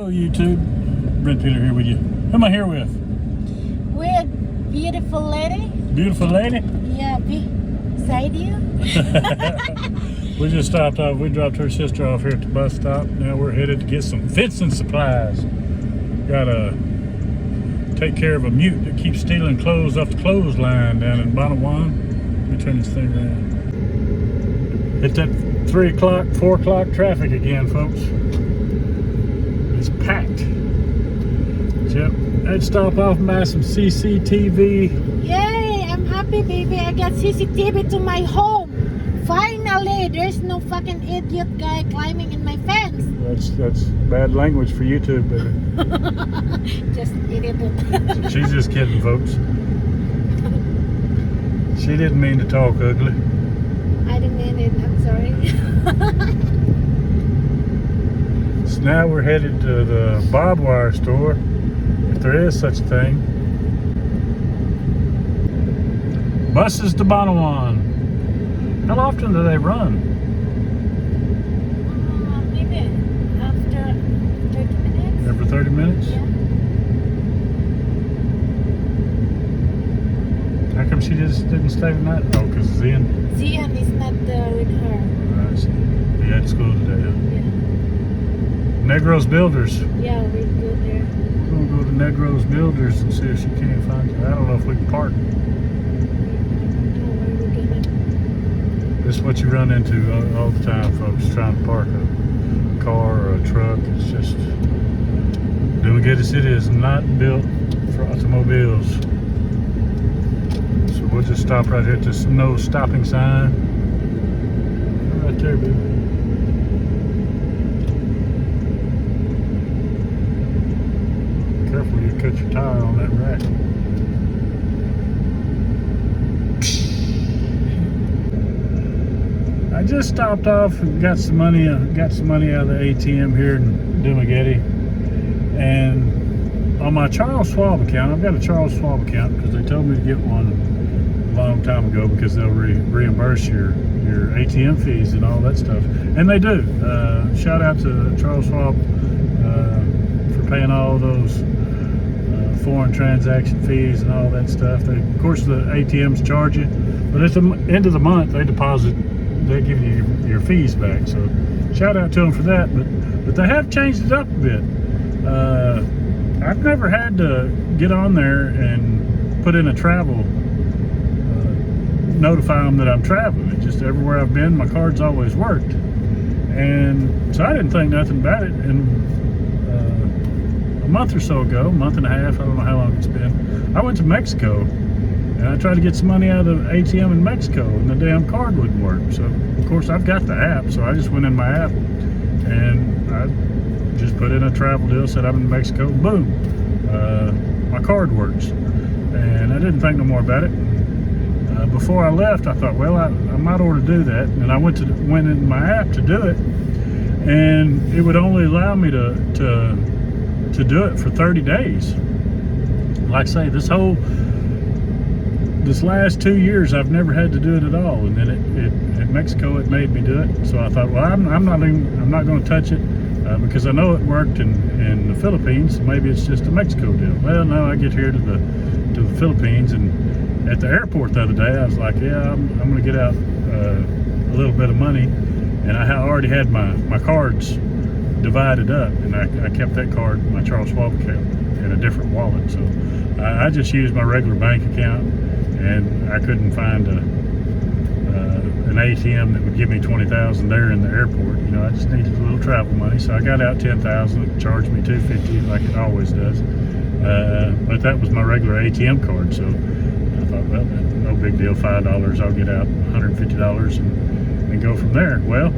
Hello YouTube, Brent Peeler here with you. Who am I here with? With beautiful lady. Beautiful lady? Yeah, beside you. We just stopped off, we dropped her sister off here at the bus stop. Now we're headed to get some fencing supplies. Gotta take care of a mute that keeps stealing clothes off the clothesline down in Boulevard. Let me turn this thing around. Hit that 3 o'clock, 4 o'clock traffic again, folks. It's packed. Yep, I'd stop off and buy some CCTV. Yay, I'm happy, baby. I got CCTV to my home. Finally, there's no fucking idiot guy climbing in my fence. That's bad language for YouTube, baby. Just idiot. She's just kidding, folks. She didn't mean to talk ugly. I didn't mean it. I'm sorry. So now we're headed to the barbed wire store, if there is such a thing. Buses to Bonawan. How often do they run? Maybe after 30 minutes. Every 30 minutes? Yeah. How come she just didn't stay the night? Oh, because Zian? Zian is not with her. I see. We had school today, huh? Yeah. Negro's Builders. Yeah, we go there. We're going to go to Negro's Builders and see if she can't find it. I don't know if we can park. This is what you run into all the time, folks, trying to park a car or a truck. It's just, Dumaguete City is not built for automobiles. So we'll just stop right here at this no stopping sign. Right there, baby. Careful, you cut your tire on that rack. I just stopped off and got some money out of the ATM here in Dumaguete, and on my Charles Schwab account, I've got a Charles Schwab account because they told me to get one a long time ago because they'll reimburse your ATM fees and all that stuff, and they do. Shout out to Charles Schwab for paying all those foreign transaction fees and all that stuff. Of course, the ATMs charge you, but at the end of the month, they give you your fees back. So shout out to them for that. But they have changed it up a bit. I've never had to get on there and put in a travel, notify them that I'm traveling. It just everywhere I've been, my card's always worked. And so I didn't think nothing about it. And a month or so ago, month and a half, I don't know how long it's been, I went to Mexico and I tried to get some money out of the ATM in Mexico and the damn card wouldn't work. So of course I've got the app, so I just went in my app and I just put in a travel deal, said I'm in Mexico, boom, my card works. And I didn't think no more about it. Before I left, I thought, well, I might ought to do that, and I went in my app to do it, and it would only allow me to do it for 30 days. Like I say, this last 2 years I've never had to do it at all, and then in Mexico it made me do it. So I thought, well, I'm not going to touch it because I know it worked in the Philippines. So maybe it's just a Mexico deal. Well, no, I get here to the Philippines, and at the airport the other day I was like, yeah, I'm going to get out a little bit of money, and I already had my cards divided up, and I kept that card, my Charles Schwab account, in a different wallet. So I just used my regular bank account, and I couldn't find an ATM that would give me $20,000 there in the airport. You know, I just needed a little travel money, so I got out $10,000. It charged me $250 like it always does. But that was my regular ATM card, so I thought, well, no big deal, $5. I'll get out $150 and go from there. Well,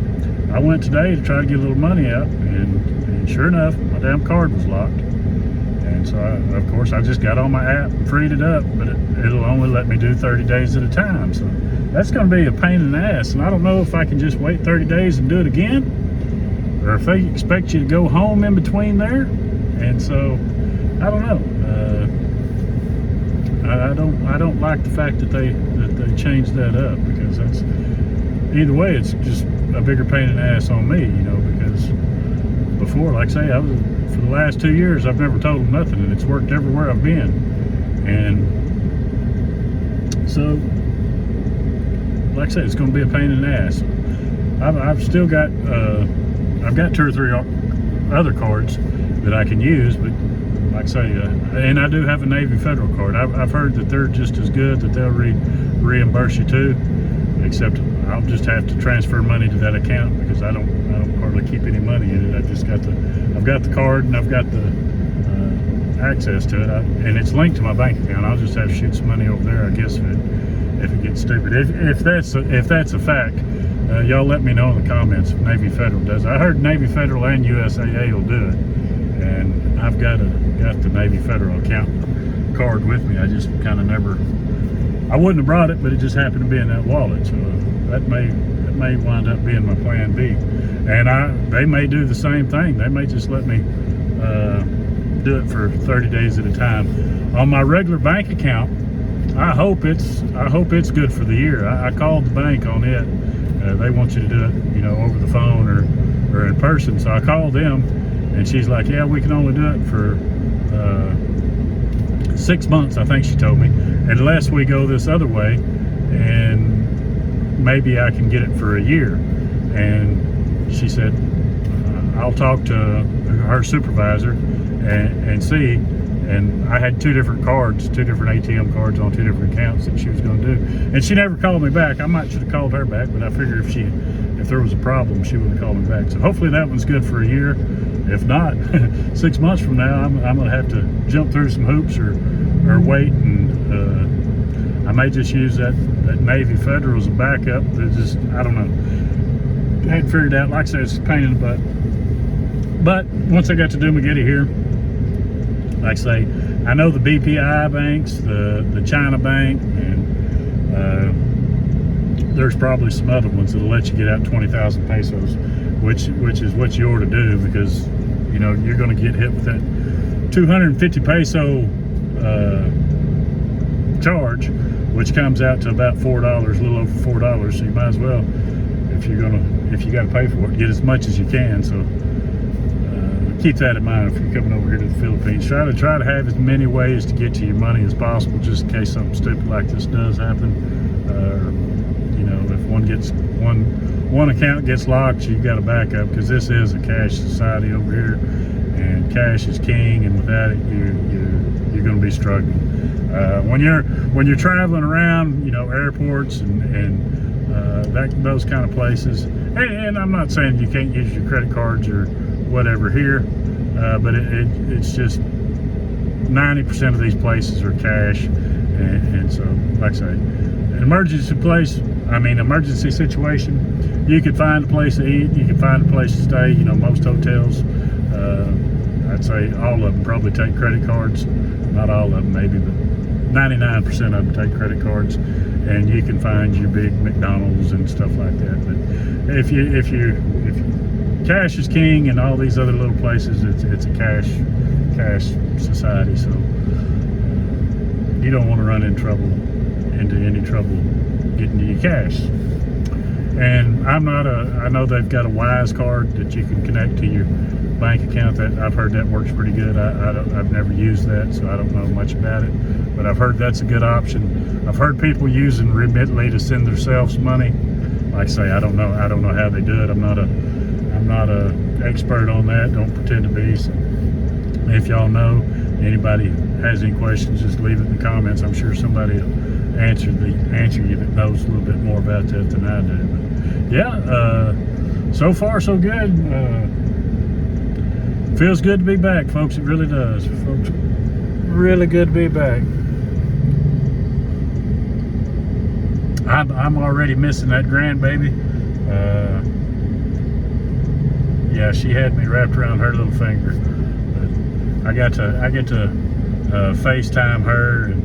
I went today to try to get a little money out, and sure enough, my damn card was locked. And so, of course, I just got on my app and freed it up, but it'll only let me do 30 days at a time. So that's going to be a pain in the ass, and I don't know if I can just wait 30 days and do it again, or if they expect you to go home in between there. And so, I don't know. I don't like the fact that they changed that up, because that's, either way, it's just a bigger pain in the ass on me, you know, because before, like I say, I was for the last 2 years, I've never told them nothing, and it's worked everywhere I've been. And so, like I said, it's going to be a pain in the ass. I've still got, I've got 2 or 3 other cards that I can use, but like I say, and I do have a Navy Federal card. I've heard that they're just as good, that they'll reimburse you too, except I'll just have to transfer money to that account because I don't hardly keep any money in it. I've got the card and I've got the access to it, and it's linked to my bank account. I'll just have to shoot some money over there, I guess, if it gets stupid. If that's a fact, y'all let me know in the comments if Navy Federal does. I heard Navy Federal and USAA will do it, and I've got the Navy Federal account card with me. I just kind of never. I wouldn't have brought it, but it just happened to be in that wallet. So that may wind up being my plan B. And they may do the same thing. They may just let me do it for 30 days at a time. On my regular bank account, I hope it's good for the year. I called the bank on it. They want you to do it, over the phone or in person. So I called them, and she's like, "Yeah, we can only do it for 6 months," I think she told me, "unless we go this other way, and maybe I can get it for a year." And she said, "I'll talk to her supervisor and see." And I had 2 different cards, 2 different ATM cards on 2 different accounts that she was going to do. And she never called me back. I might should have called her back, but I figured if there was a problem, she would have called me back. So hopefully that one's good for a year. If not, 6 months from now, I'm going to have to jump through some hoops or wait, and I may just use that Navy Federal as a backup. I don't know. I hadn't figured out. Like I said, it's a pain in the butt. But once I got to Dumaguete here, like I say, I know the BPI banks, the China Bank, and there's probably some other ones that'll let you get out 20,000 pesos, which is what you ought to do, because you're going to get hit with that 250 peso charge, which comes out to about $4, a little over $4. So you might as well, if you got to pay for it, get as much as you can. So keep that in mind if you're coming over here to the Philippines. Try to have as many ways to get to your money as possible, just in case something stupid like this does happen. If one account gets locked, you've got a backup, because this is a cash society over here, and cash is king. And without it, you're going to be struggling. When you're traveling around, airports and those kind of places. And I'm not saying you can't use your credit cards or whatever here, but it's just 90% of these places are cash, and so, like I say, an emergency situation, you could find a place to eat, you can find a place to stay. Most hotels, I'd say all of them probably take credit cards. Not all of them, maybe, but 99% of them take credit cards, and you can find your big McDonald's and stuff like that. But if cash is king in all these other little places, it's a cash society. So you don't want to run into any trouble getting to your cash. And I know they've got a Wise card that you can connect to your bank account. That I've heard that works pretty good. I've never used that, so I don't know much about it, but I've heard that's a good option. I've heard people using Remitly to send themselves money. Like I say, I don't know how they do it. I'm not a expert on that. Don't pretend to be. So if y'all know, anybody has any questions, just leave it in the comments. I'm sure somebody will answer you that knows a little bit more about that than I do. But yeah, so far so good. Feels good to be back, folks. It really does, folks. Really good to be back. I'm already missing that grandbaby. Yeah, she had me wrapped around her little finger. But I get to FaceTime her, and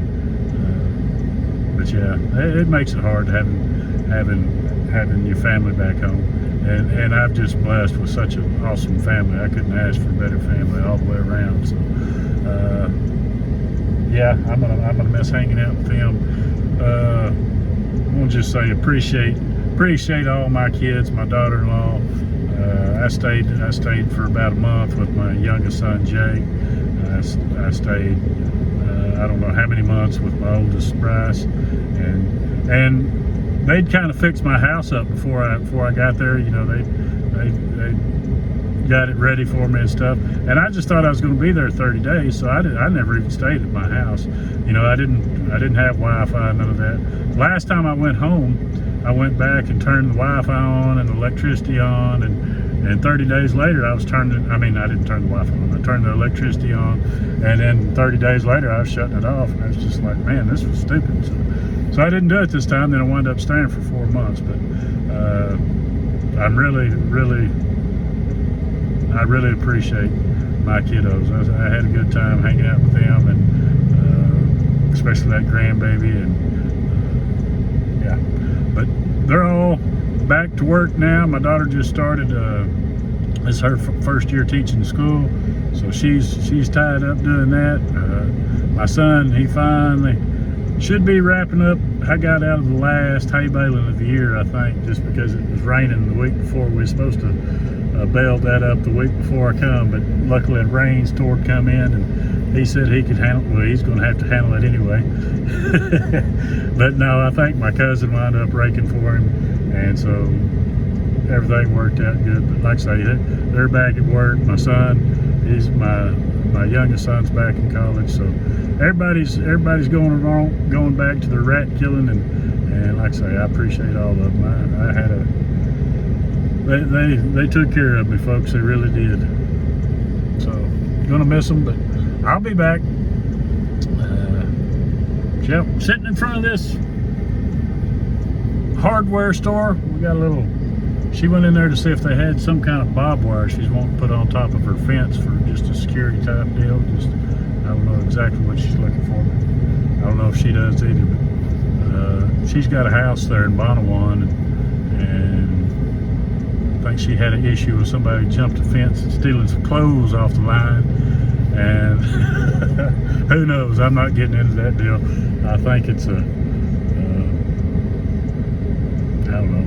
but yeah, it makes it hard having your family back home. And I'm just blessed with such an awesome family. I couldn't ask for a better family all the way around. So yeah, I'm gonna miss hanging out with them. I want to just say appreciate all my kids, my daughter-in-law, I stayed for about a month with my youngest son Jay. I stayed I don't know how many months with my oldest Bryce, and they'd kind of fixed my house up before I got there. You know, they got it ready for me and stuff, and I just thought I was going to be there 30 days, so I never even stayed at my house. You know, I didn't have Wi-Fi, none of that. Last time I went home, I went back and turned the Wi-Fi on and the electricity on, and 30 days later I didn't turn the Wi-Fi on, I turned the electricity on, and then 30 days later I was shutting it off, and I was just like, man, this was stupid. So I didn't do it this time. Then I wound up staying for 4 months, but I'm really appreciate my kiddos. I had a good time hanging out with them, and especially that grandbaby, and yeah. But they're all back to work now. My daughter just started. It's her first year teaching school, so she's tied up doing that. My son, he finally should be wrapping up. I got out of the last hay baling of the year, I think, just because it was raining the week before. We were supposed to bailed that up the week before I come, but luckily the rain started to come in, and he said he could handle it. Well, he's going to have to handle it anyway. But no, I think my cousin wound up raking for him, and so everything worked out good. But like I say, they're back at work. My son, my youngest son's back in college, so everybody's going back to their rat killing, and like I say, I appreciate all of them. I had a They took care of me, folks. They really did. So, gonna miss them, but I'll be back. Sitting in front of this hardware store. We got a little. She went in there to see if they had some kind of barbed wire she's wanting to put on top of her fence for just a security type deal. Just, I don't know exactly what she's looking for. I don't know if she does either. But she's got a house there in Boulevard, and I think she had an issue with somebody jumped the fence and stealing some clothes off the line, and who knows, I'm not getting into that deal. I think it's a I don't know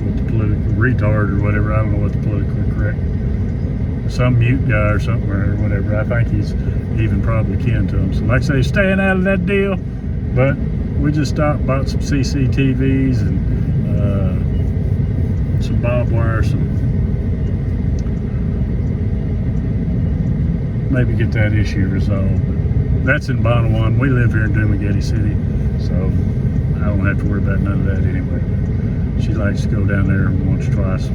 what the political retard or whatever, I don't know what the politically correct, some mute guy or something or whatever. I think he's even probably kin to him. So like I say, staying out of that deal, but we just stopped, bought some CCTVs and some barbed wire, maybe get that issue resolved. But that's in Boulevard. We live here in Dumaguete City, so I don't have to worry about none of that anyway. But she likes to go down there once or twice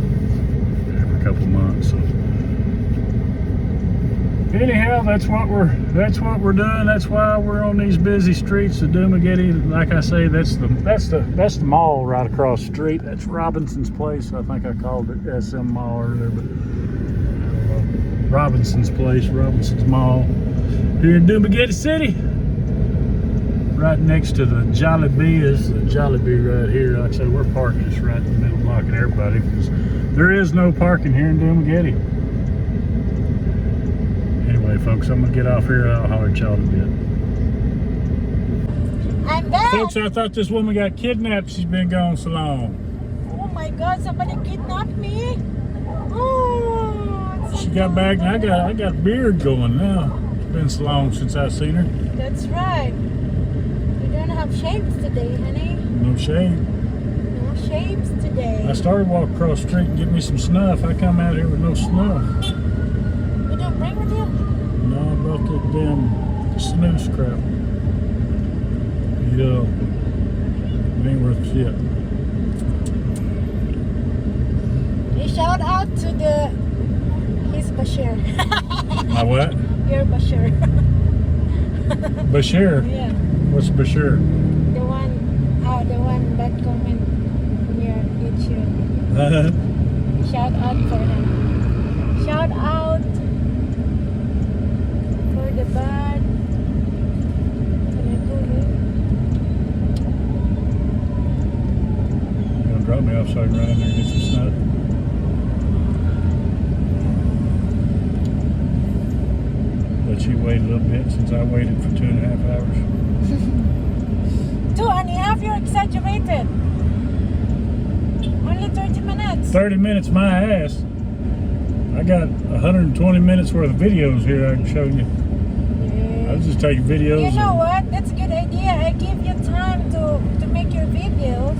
every couple of months. So anyhow, that's what we're doing. That's why we're on these busy streets of Dumaguete. Like I say, that's the mall right across the street. That's Robinson's Place. I think I called it SM Mall earlier, but Robinson's Place, Robinson's Mall, here in Dumaguete City. Right next to the Jollibee is the Jollibee right here. Like I say, we're parking just right in the middle, blocking everybody, because there is no parking here in Dumaguete. Anyway, folks, I'm gonna get off here. I'll holler at y'all in a bit. I'm back. Folks, I thought this woman got kidnapped. She's been gone so long. Oh my God! Somebody kidnapped me. Oh. She got back, and I got a beard going now. It's been so long since I've seen her. That's right. We don't have shaves today, honey. No shade. No shaves today. I started walking across the street and get me some snuff. I come out here with no snuff. You don't bring with you? No, I brought that damn snooze crap. Yo, it ain't worth shit. You shout out to his Bashir. My what? Your Bashir. Bashir? Yeah. What's Bashir? The one that comment on your YouTube. Shout out for him. Shout out for the bad. Can I go here? You gonna drop me off so I can run in there and get some snuff? But you waited a little bit since I waited for 2.5 hours. 2.5? You're exaggerated. Only 30 minutes. 30 minutes, my ass. I got 120 minutes worth of videos here I can show you. I was just taking videos. You know what? That's a good idea. I give you time to make your videos.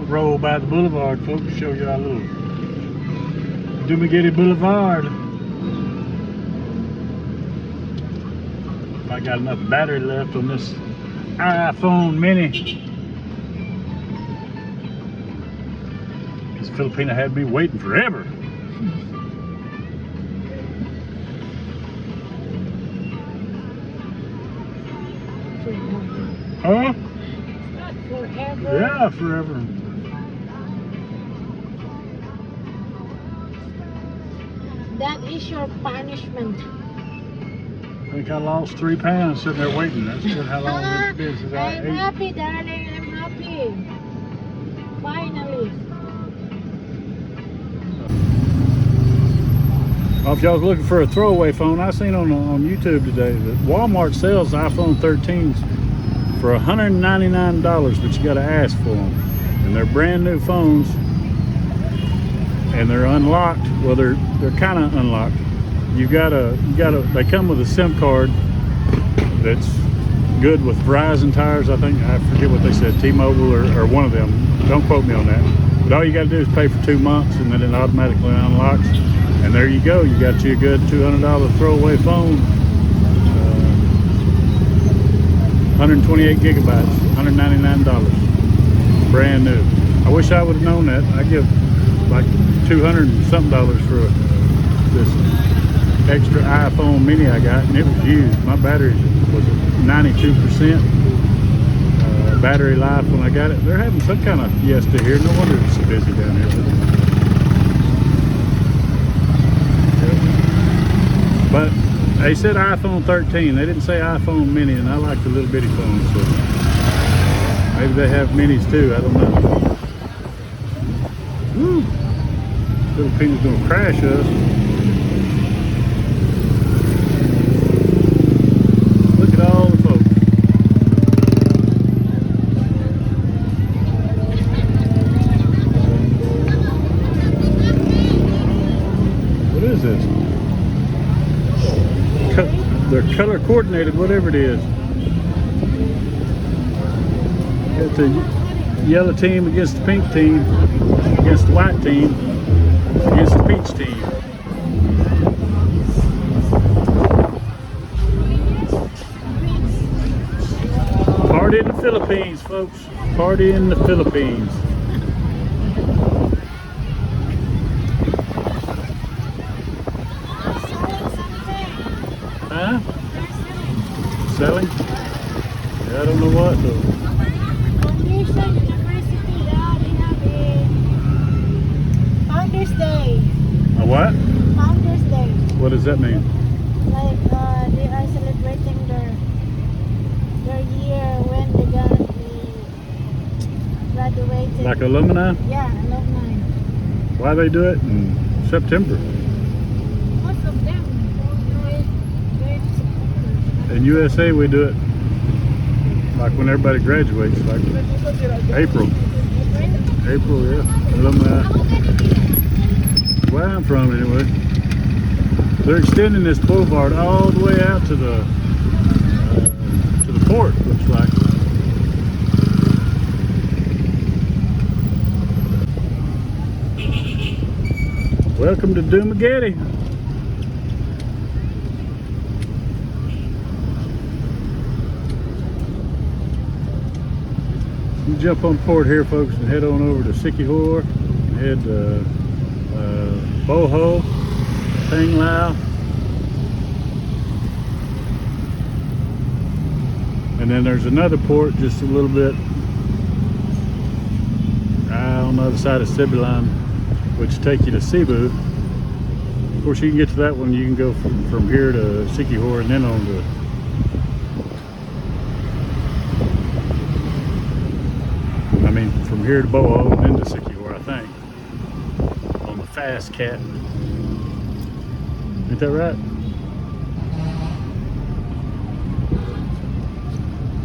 Roll by the Boulevard, folks, to show you our little Dumaguete Boulevard. If I got enough battery left on this iPhone mini. This Filipina had me waiting forever. Huh? Not forever. Yeah, forever. That is your punishment. I think I lost 3 pounds sitting there waiting. That's good how long it's been since I I'm ate. happy, darling. I'm happy. Finally. Well, if y'all was looking for a throwaway phone, I seen on YouTube today that Walmart sells iPhone 13s for $199, but you got to ask for them. And they're brand new phones, and they're unlocked. Well, they're kind of unlocked. You gotta. They come with a SIM card that's good with Verizon tires. I think I forget what they said, T-Mobile or one of them. Don't quote me on that. But all you got to do is pay for 2 months, and then it automatically unlocks. And there you go. You got you a good $200 throwaway phone. 128 gigabytes, $199, brand new. I wish I would have known that. I give like $200 and something for this extra iPhone mini I got, and it was used. My battery was 92% battery life when I got it. They're having some kind of fiesta here. No wonder it's so busy down here. But they said iPhone 13. They didn't say iPhone mini, and I like the little bitty phones, so maybe they have minis too. I don't know. Woo! Filipina's gonna crash us. Look at all the folks. What is this? They're color coordinated, whatever it is. Got the yellow team against the pink team, against the white team, against the peach team. Party in the Philippines, folks. Party in the Philippines. Huh? Selling? Yeah, I don't know what though. Foundation University, they have a Founders Day. A what? Founders Day. What does that mean? Like they are celebrating their year when they're gonna be graduating. Like alumni? Yeah, alumni. Why they do it in September? Most of them do it in September. In USA we do it like when everybody graduates, like April. April, yeah. Alumni. Where I'm from anyway. They're extending this boulevard all the way out to the port, looks like. Welcome to Dumaguete. You jump on port here, folks, and head on over to Sikihor, and head to Boho, Panglao, and then there's another port just a little bit on the other side of Cebulan, which take you to Cebu. Of course, you can get to that one. You can go from here to Sikihor and then on to from here to Boho and then to Sikihor, I think, on the fast cat. Ain't that right?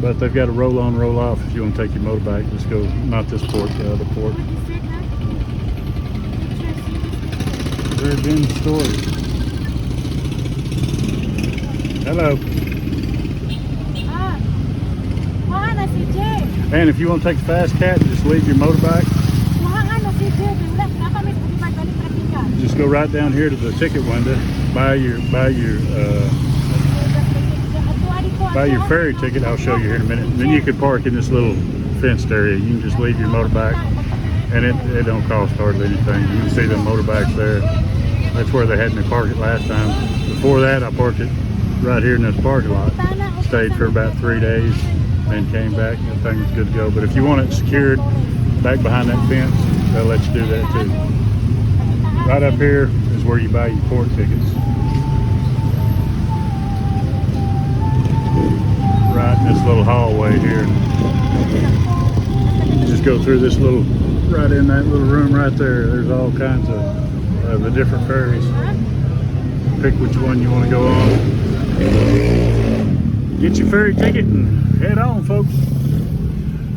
But they've got a roll on, roll off if you want to take your motorbike. Just go, not this port, the other port. They've been stored. Hello. Kuha na si Jay. And if you want to take the fast cat, just leave your motorbike. Kuha na si Jay. Napa may Boulevard balik praktika. Just go right down here to the ticket window, buy your ferry ticket. I'll show you here in a minute. And then you can park in this little fenced area. You can just leave your motorbike, and it don't cost hardly anything. You can see the motorbikes there. That's where they had me park it last time. Before that, I parked it right here in this parking lot. Stayed for about 3 days, and came back. Everything's good to go. But if you want it secured back behind that fence, they'll let you do that too. Right up here is where you buy your port tickets. Right in this little hallway here. You just go through this little, right in that little room right there. There's all kinds of the different ferries. Pick which one you want to go on. Get your ferry ticket and head on, folks.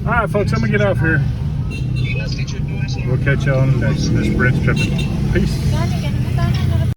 All right, folks, I'm gonna get off here. We'll catch y'all on the next one. This is Brent's Tripping. Peace.